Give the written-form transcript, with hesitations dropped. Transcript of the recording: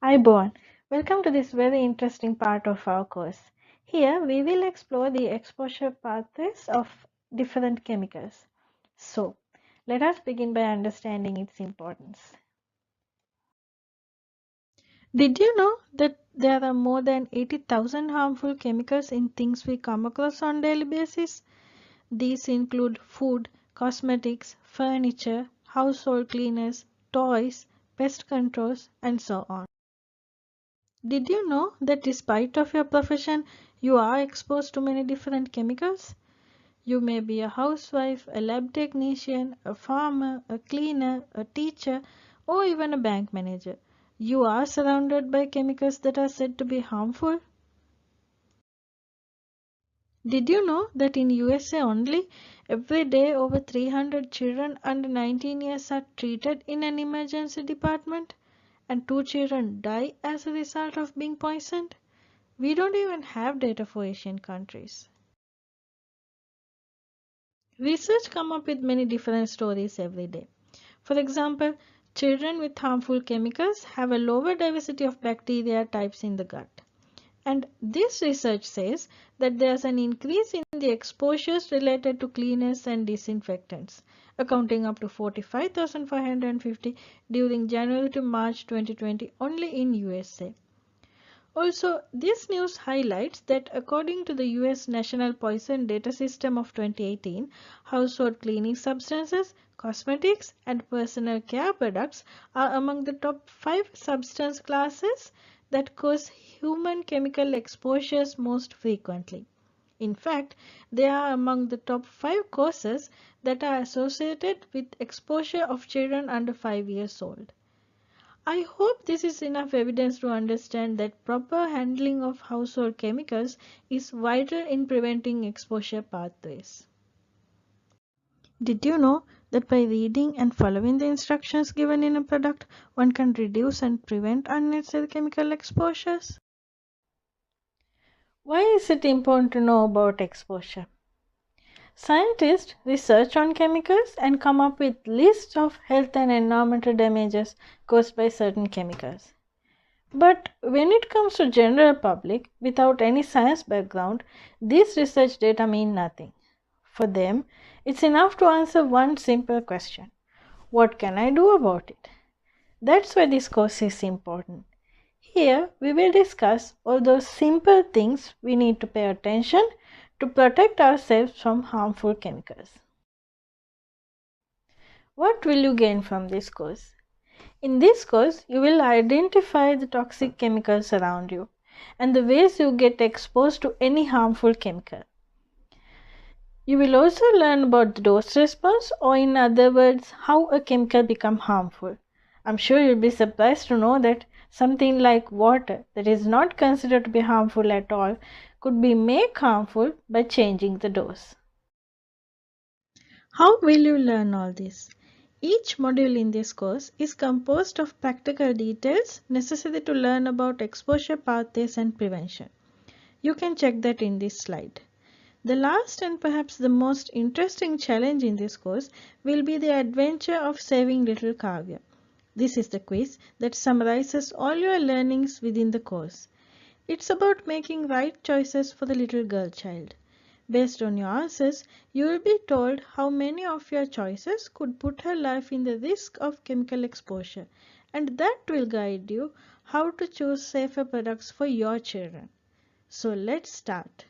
Hi, Bon. Welcome to this very interesting part of our course. Here, we will explore the exposure pathways of different chemicals. So, let us begin by understanding its importance. Did you know that there are more than 80,000 harmful chemicals in things we come across on daily basis? These include food, cosmetics, furniture, household cleaners, toys, pest controls, and so on. Did you know that despite of your profession, you are exposed to many different chemicals? You may be a housewife, a lab technician, a farmer, a cleaner, a teacher, or even a bank manager. You are surrounded by chemicals that are said to be harmful. Did you know that in USA only, every day over 300 children under 19 years are treated in an emergency department and 2 children die as a result of being poisoned? We don't even have data for Asian countries. Research come up with many different stories every day. For example, children with harmful chemicals have a lower diversity of bacteria types in the gut. And this research says that there's an increase in the exposures related to cleaners and disinfectants, accounting up to 45,550 during January to March 2020 only in USA. Also, this news highlights that according to the US National Poison Data System of 2018, household cleaning substances, cosmetics, and personal care products are among the top 5 substance classes that cause human chemical exposures most frequently. In fact, they are among the top 5 causes that are associated with exposure of children under 5 years old. I hope this is enough evidence to understand that proper handling of household chemicals is vital in preventing exposure pathways. Did you know that by reading and following the instructions given in a product, one can reduce and prevent unnecessary chemical exposures? Why is it important to know about exposure? Scientists research on chemicals and come up with lists of health and environmental damages caused by certain chemicals. But when it comes to general public without any science background, these research data mean nothing. For them, it's enough to answer one simple question. What can I do about it? That's why this course is important. Here, we will discuss all those simple things we need to pay attention to protect ourselves from harmful chemicals. What will you gain from this course? In this course, you will identify the toxic chemicals around you and the ways you get exposed to any harmful chemical. You will also learn about the dose response, or in other words, how a chemical becomes harmful. I'm sure you'll be surprised to know that something like water that is not considered to be harmful at all could be made harmful by changing the dose. How will you learn all this? Each module in this course is composed of practical details necessary to learn about exposure pathways and prevention. You can check that in this slide. The last and perhaps the most interesting challenge in this course will be the adventure of saving little Kavya. This is the quiz that summarizes all your learnings within the course. It's about making right choices for the little girl child. Based on your answers, you will be told how many of your choices could put her life in the risk of chemical exposure, and that will guide you how to choose safer products for your children. So let's start.